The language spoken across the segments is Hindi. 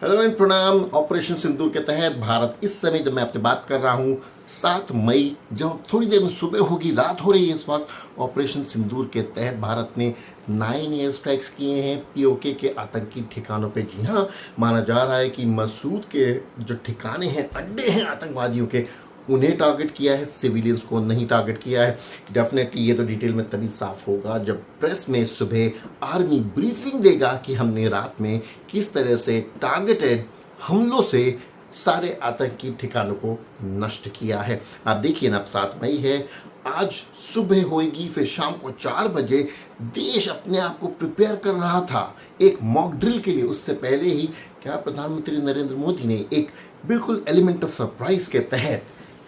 हेलो एंड प्रणाम। ऑपरेशन सिंदूर के तहत भारत इस समय जब मैं आपसे बात कर रहा हूँ 7 मई, जब थोड़ी देर में सुबह होगी, रात हो रही है इस वक्त, ऑपरेशन सिंदूर के तहत भारत ने 9 एयर स्ट्राइक्स किए हैं पीओके के आतंकी ठिकानों पे। जी हाँ, माना जा रहा है कि मसूद के जो ठिकाने हैं, अड्डे हैं आतंकवादियों के, उन्हें टारगेट किया है, सिविलियंस को नहीं टारगेट किया है। डेफिनेटली ये तो डिटेल में तभी साफ होगा जब प्रेस में सुबह आर्मी ब्रीफिंग देगा कि हमने रात में किस तरह से टारगेटेड हमलों से सारे आतंकी ठिकानों को नष्ट किया है। आप देखिए ना, अब 7 मई है, आज सुबह होएगी, फिर शाम को 4 बजे देश अपने आप को प्रिपेयर कर रहा था एक मॉक ड्रिल के लिए। उससे पहले ही क्या प्रधानमंत्री नरेंद्र मोदी ने एक बिल्कुल एलिमेंट ऑफ सरप्राइज के तहत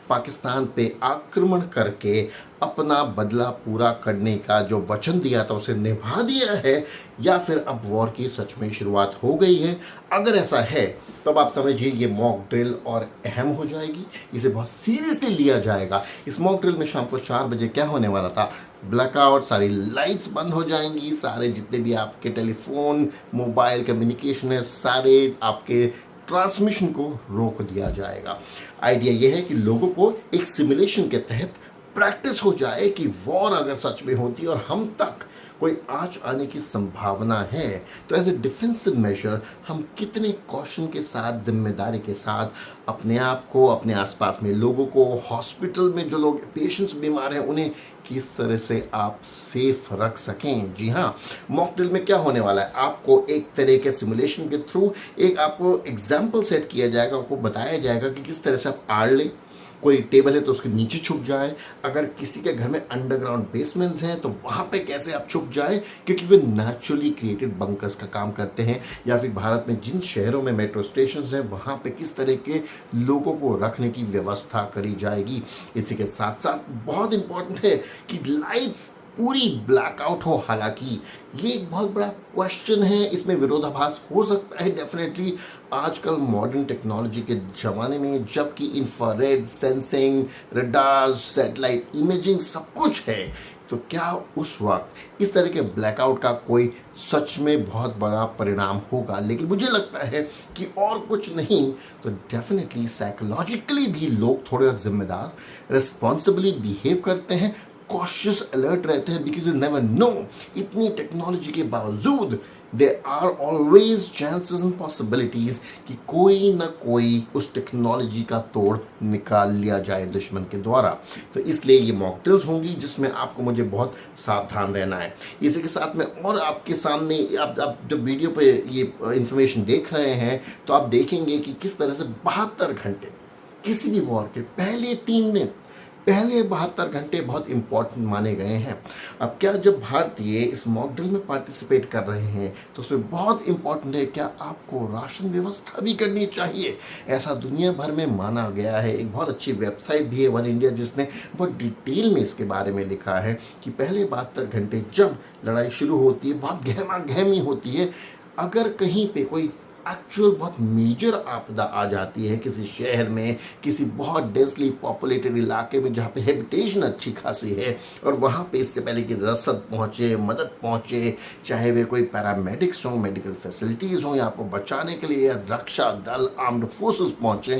पाकिस्तान पे आक्रमण करके अपना बदला पूरा करने का जो वचन दिया था उसे निभा दिया है, या फिर अब वॉर की सच में शुरुआत हो गई है? अगर ऐसा है तब आप समझिए ये मॉक ड्रिल और अहम हो जाएगी, इसे बहुत सीरियसली लिया जाएगा। इस मॉक ड्रिल में शाम को 4 बजे क्या होने वाला था, ब्लैकआउट, सारी लाइट्स बंद हो जाएंगी, सारे जितने भी आपके टेलीफोन मोबाइल कम्युनिकेशन है, सारे आपके ट्रांसमिशन को रोक दिया जाएगा। आइडिया यह है कि लोगों को एक सिमुलेशन के तहत प्रैक्टिस हो जाए कि वॉर अगर सच में होती है और हम तक कोई आंच आने की संभावना है तो एज ए डिफेंसिव मेजर हम कितने कॉशन के साथ, जिम्मेदारी के साथ अपने आप को, अपने आसपास में लोगों को, हॉस्पिटल में जो लोग पेशेंट्स बीमार हैं उन्हें किस तरह से आप सेफ रख सकें। जी हाँ, मॉक ड्रिल में क्या होने वाला है, आपको एक तरह के सिमुलेशन के थ्रू एक आपको एग्जाम्पल सेट किया जाएगा, आपको बताया जाएगा कि किस तरह से आप आड़ लें। कोई टेबल है तो उसके नीचे छुप जाए, अगर किसी के घर में अंडरग्राउंड बेसमेंट्स हैं तो वहाँ पे कैसे आप छुप जाए, क्योंकि वे नेचुरली क्रिएटेड बंकर्स का काम करते हैं। या फिर भारत में जिन शहरों में मेट्रो स्टेशन हैं वहाँ पे किस तरह के लोगों को रखने की व्यवस्था करी जाएगी। इसी के साथ साथ बहुत इंपॉर्टेंट है कि लाइट्स पूरी ब्लैकआउट हो। हालांकि ये एक बहुत बड़ा क्वेश्चन है, इसमें विरोधाभास हो सकता है डेफिनेटली आजकल मॉडर्न टेक्नोलॉजी के ज़माने में, जबकि infrared sensing, radars, satellite imaging सब कुछ है, तो क्या उस वक्त इस तरह के ब्लैकआउट का कोई सच में बहुत बड़ा परिणाम होगा? लेकिन मुझे लगता है कि और कुछ नहीं तो डेफिनेटली साइकोलॉजिकली भी लोग थोड़े जिम्मेदार, रिस्पॉन्सिबली बिहेव करते हैं, कॉशियस अलर्ट रहते हैं, बिकॉज यू नेवर नो। इतनी टेक्नोलॉजी के बावजूद there are always chances and possibilities कि कोई ना कोई उस टेक्नोलॉजी का तोड़ निकाल लिया जाए दुश्मन के द्वारा। तो इसलिए ये मॉक ड्रिल्स होंगी जिसमें आपको मुझे बहुत सावधान रहना है। इसी के साथ में और आपके सामने आप जब वीडियो पे ये इंफॉर्मेशन देख रहे हैं तो आप देखेंगे कि किस तरह से 72 घंटे किसी भी वॉर के पहले 3 दिन, पहले 72 घंटे बहुत इंपॉर्टेंट माने गए हैं। अब क्या जब भारतीय इस मॉक ड्रिल में पार्टिसिपेट कर रहे हैं तो उसमें बहुत इंपॉर्टेंट है क्या आपको राशन व्यवस्था भी करनी चाहिए। ऐसा दुनिया भर में माना गया है। एक बहुत अच्छी वेबसाइट भी है वन इंडिया जिसने बहुत डिटेल में इसके बारे में लिखा है कि पहले 72 घंटे जब लड़ाई शुरू होती है, बहुत गहमा गहमी होती है, अगर कहीं पे कोई एक्चुअल बहुत मेजर आपदा आ जाती है किसी शहर में, किसी बहुत डेंसली पॉपुलेटेड इलाके में जहाँ पे हैबिटेशन अच्छी खासी है, और वहाँ पे इससे पहले कि रसद पहुँचे, मदद पहुँचे, चाहे वे कोई पैरामेडिक्स हों, मेडिकल फैसिलिटीज़ हों, या आपको बचाने के लिए रक्षा दल, आर्म्ड फोर्सेस पहुँचे,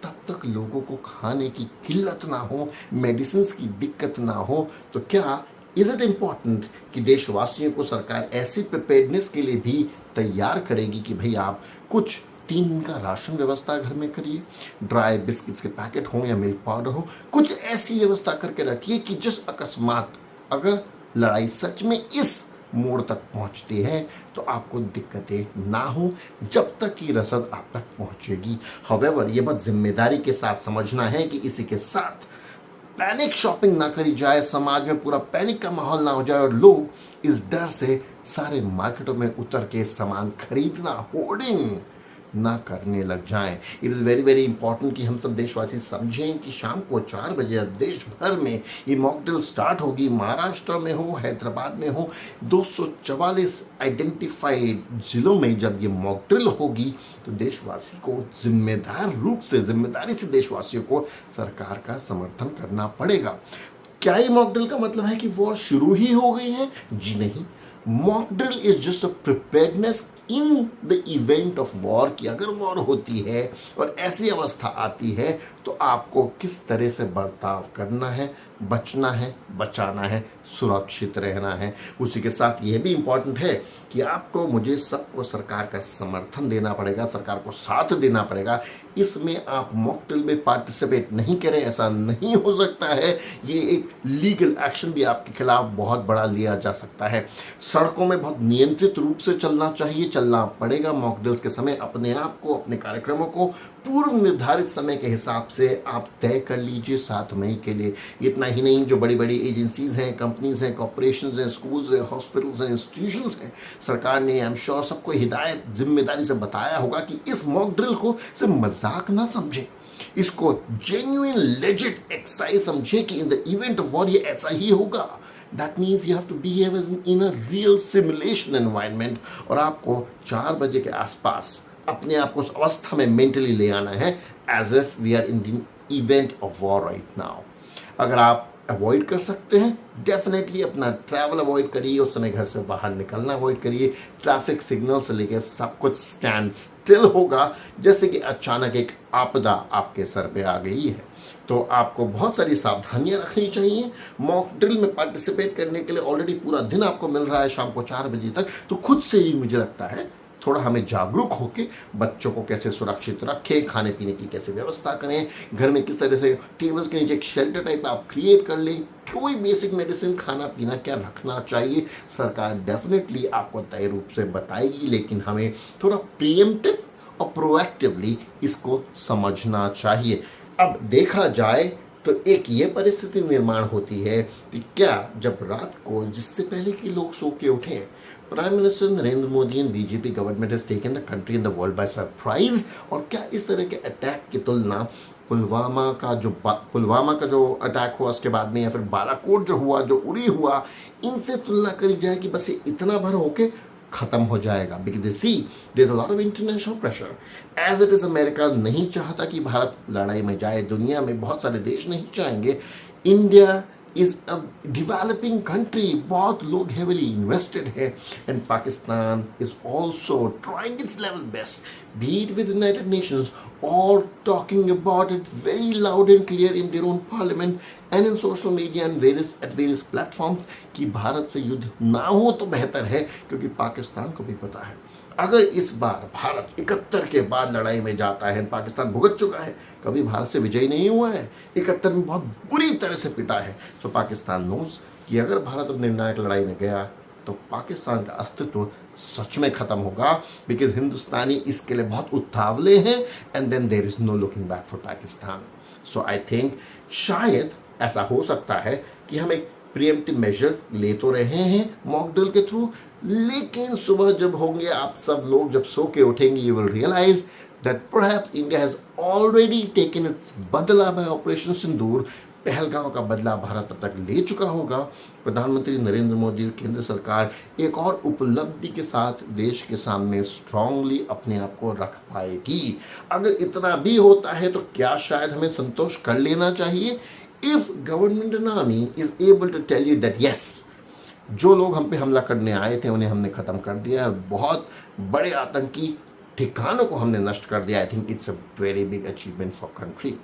तब तक लोगों को खाने की किल्लत ना हो, मेडिसिन की दिक्कत ना हो, तो क्या इज़ इट इम्पॉर्टेंट कि देशवासियों को सरकार ऐसी प्रिपेयर्डनेस के लिए भी तैयार करेगी कि भाई आप कुछ 3 दिन का राशन व्यवस्था घर में करिए, ड्राई बिस्किट्स के पैकेट हों या मिल्क पाउडर हो, कुछ ऐसी व्यवस्था करके रखिए कि जिस अकस्मात अगर लड़ाई सच में इस मोड़ तक पहुंचती है तो आपको दिक्कतें ना हो जब तक कि रसद आप तक पहुंचेगी। हवेवर ये बहुत जिम्मेदारी के साथ समझना है कि इसी के साथ पैनिक शॉपिंग ना करी जाए, समाज में पूरा पैनिक का माहौल ना हो जाए और लोग इस डर से सारे मार्केटों में उतर के सामान खरीदना, होर्डिंग ना करने लग जाएं। It is very very important कि हम सब देशवासी समझें कि शाम को 4 बजे अब देश भर में ये मॉक ड्रिल स्टार्ट होगी। महाराष्ट्र में हो, हैदराबाद में हो, 244 आइडेंटिफाइड जिलों में जब ये मॉक ड्रिल होगी तो देशवासी को जिम्मेदारी से देशवासियों को सरकार का समर्थन करना पड़ेगा। क्या ये मॉक ड्रिल का मतलब है कि वॉर शुरू ही हो गई है? जी नहीं, mock drill is just a preparedness in the event of war, कि अगर वॉर होती है और ऐसी अवस्था आती है तो आपको किस तरह से बर्ताव करना है, बचना है, बचाना है, सुरक्षित रहना है। उसी के साथ ये भी इम्पॉर्टेंट है कि आपको, मुझे, सबको सरकार का समर्थन देना पड़ेगा, सरकार को साथ देना पड़ेगा। इसमें आप मॉक ड्रिल में पार्टिसिपेट नहीं करें, ऐसा नहीं हो सकता है। ये एक लीगल एक्शन भी आपके खिलाफ बहुत बड़ा लिया जा सकता है। सड़कों में बहुत नियंत्रित रूप से चलना चाहिए, चलना पड़ेगा। मॉक ड्रिल्स के समय अपने आप को, अपने कार्यक्रमों को पूर्व निर्धारित समय के हिसाब से आप तय कर लीजिए 7 मई के लिए। इतना ही नहीं, जो बड़ी बड़ी एजेंसीज हैं, कंपनीज हैं, कॉर्पोरेशंस हैं, स्कूल्स हैं, हॉस्पिटल्स हैं, इंस्टीट्यूशंस हैं, सरकार ने, आई एम श्योर, सबको हिदायत, जिम्मेदारी से बताया होगा कि इस मॉक ड्रिल को सिर्फ मजाक ना समझे, इसको जेन्युइन लेजिट एक्सरसाइज समझे कि in the event of war ये ऐसा ही होगा। That means you have to behave as in a real simulation environment, और आपको 4 बजे के आसपास अपने आप को उस अवस्था में मेंटली ले आना है as if we are in the event of war right now. अगर आप अवॉइड कर सकते हैं, डेफिनेटली अपना ट्रैवल अवॉइड करिए, उस समय घर से बाहर निकलना अवॉइड करिए। ट्रैफिक सिग्नल से लेकर सब कुछ स्टैंड स्टिल होगा, जैसे कि अचानक एक आपदा आपके सर पे आ गई है। तो आपको बहुत सारी सावधानियां रखनी चाहिए। मॉक ड्रिल में पार्टिसिपेट करने के लिए ऑलरेडी पूरा दिन आपको मिल रहा है शाम को 4 बजे तक, तो खुद से ही मुझे लगता है थोड़ा हमें जागरूक होकर बच्चों को कैसे सुरक्षित रखें, खाने पीने की कैसे व्यवस्था करें, घर में किस तरह से टेबल्स के नीचे एक शेल्टर टाइप आप क्रिएट कर लें, कोई बेसिक मेडिसिन, खाना पीना क्या रखना चाहिए, सरकार डेफिनेटली आपको तय रूप से बताएगी। लेकिन हमें थोड़ा प्रिएम्प्टिव और प्रोएक्टिवली इसको समझना चाहिए। अब देखा जाए तो एक ये परिस्थिति निर्माण होती है कि क्या जब रात को, जिससे पहले कि लोग सो के उठें, prime minister Narendra Modi and BJP government has taken the country in the world by surprise, और क्या इस तरह के अटैक की तुलना पुलवामा का जो अटैक हुआ उसके बाद में, या फिर बालाकोट जो हुआ, जो उरी हुआ, इनसे तुलना करी जाए कि बस ये इतना भर होके खत्म हो जाएगा? Because see there is a lot of international pressure as it is. America नहीं चाहता कि भारत लड़ाई में जाए, दुनिया में बहुत सारे देश नहीं चाहेंगे। India is a developing country, बहुत लोग heavily invested है, and Pakistan is also trying its level best, be it with the United Nations or talking about it very loud and clear in their own parliament and in social media and various platforms कि भारत से युद्ध ना हो तो बेहतर है, क्योंकि पाकिस्तान को भी पता है अगर इस बार भारत 71 के बाद लड़ाई में जाता है, पाकिस्तान भुगत चुका है, कभी भारत से विजयी नहीं हुआ है, 71 में बहुत बुरी तरह से पिटा है। तो पाकिस्तान नोज कि अगर भारत निर्णायक लड़ाई में गया तो पाकिस्तान का अस्तित्व सच में खत्म होगा, बिकॉज हिंदुस्तानी इसके लिए बहुत उतावले हैं, and then there is no looking back for Pakistan. So I think शायद ऐसा हो सकता है कि हम एक प्रिएम्प्टिव मेजर ले तो रहे हैं मॉक ड्रिल के थ्रू, लेकिन सुबह जब होंगे आप सब लोग, जब सो के उठेंगे, you will realise that perhaps India has already taken its बदला बाय ऑपरेशन सिंदूर। पहलगांव का बदला भारत अब तक ले चुका होगा। प्रधानमंत्री नरेंद्र मोदी और केंद्र सरकार एक और उपलब्धि के साथ देश के सामने स्ट्रांगली अपने आप को रख पाएगी। अगर इतना भी होता है तो क्या शायद हमें संतोष कर लेना चाहिए if government and army is able to tell you that yes, जो लोग हम पे हमला करने आए थे उन्हें हमने ख़त्म कर दिया और बहुत बड़े आतंकी ठिकानों को हमने नष्ट कर दिया। I think it's a very big achievement for country.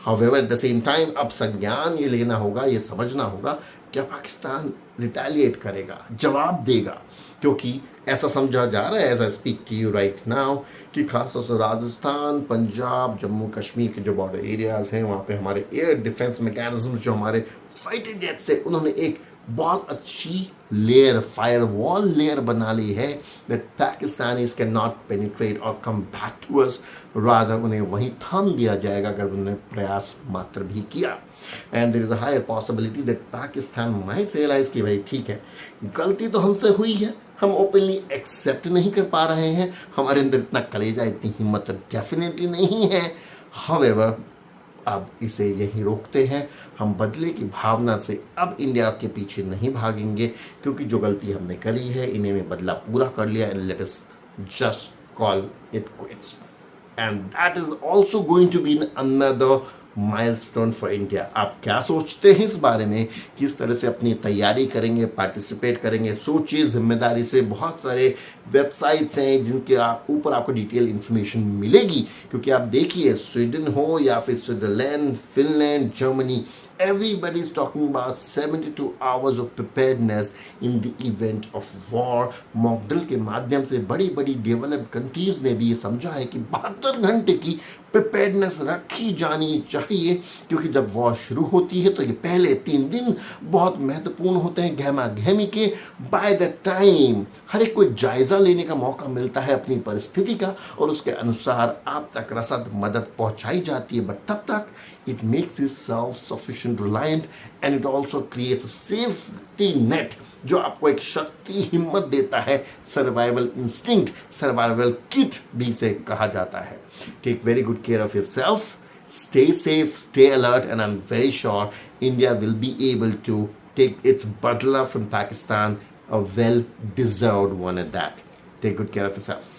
However at the same time अब संज्ञान ये लेना होगा, ये समझना होगा क्या पाकिस्तान रिटेलिएट करेगा, जवाब देगा, क्योंकि ऐसा समझा जा रहा है as I speak to you right now कि खासतौर से राजस्थान, पंजाब, जम्मू कश्मीर के जो बॉर्डर एरियाज हैं वहाँ पे हमारे एयर डिफेंस मैकेनिज्म, जो हमारे फाइटर जेट्स है, उन्होंने एक बहुत अच्छी लेयर, फायरवॉल लेयर बना ली है that Pakistanis can not penetrate और come back to us, rather उन्हें वहीं थाम दिया जाएगा अगर उन्होंने प्रयास मात्र भी किया। And there is a higher possibility that Pakistan might realise कि भाई ठीक है, गलती तो हमसे हुई है, हम ओपनली एक्सेप्ट नहीं कर पा रहे हैं, हमारे अंदर इतना कलेजा, इतनी हिम्मत डेफिनेटली नहीं है। हाउएवर अब इसे यहीं रोकते हैं, हम बदले की भावना से अब इंडिया के पीछे नहीं भागेंगे, क्योंकि जो गलती हमने करी है इन्हें में बदला पूरा कर लिया, and let us just call it quits, and that is also going to be another milestone for India. आप क्या सोचते हैं इस बारे में, किस तरह से अपनी तैयारी करेंगे, पार्टिसिपेट करेंगे? सोचिए जिम्मेदारी से। बहुत सारे वेबसाइट्स हैं जिनके ऊपर आपको डिटेल इन्फॉर्मेशन मिलेगी, क्योंकि आप देखिए स्वीडन हो या फिर Switzerland, Finland, Germany, everybody is talking about 72 hours of preparedness in the event of war। Mock drill के माध्यम से बड़ी बड़ी डेवलप्ड कंट्रीज ने भी ये समझा है कि 72 घंटे की प्रिपेयर्डनेस रखी जानी चाहिए, क्योंकि जब वॉर शुरू होती है तो ये पहले 3 दिन बहुत महत्वपूर्ण होते हैं, गहमा गहमी के। बाय द टाइम हर एक को एक जायजा लेने का मौका मिलता है अपनी परिस्थिति का, और उसके अनुसार आप तक रसद मदद पहुंचाई जाती है। बट तब तक it makes you self-sufficient, reliant, and it also creates a safety net जो आपको एक शक्ति, हिम्मत देता है। सर्वाइवल इंस्टिंक्ट, सर्वाइवल किट भी इसे कहा जाता है। Take very good care of yourself, stay safe, stay alert, and I'm very sure India will be able to take its butler from Pakistan, a well-deserved one at that. Take good care of yourself.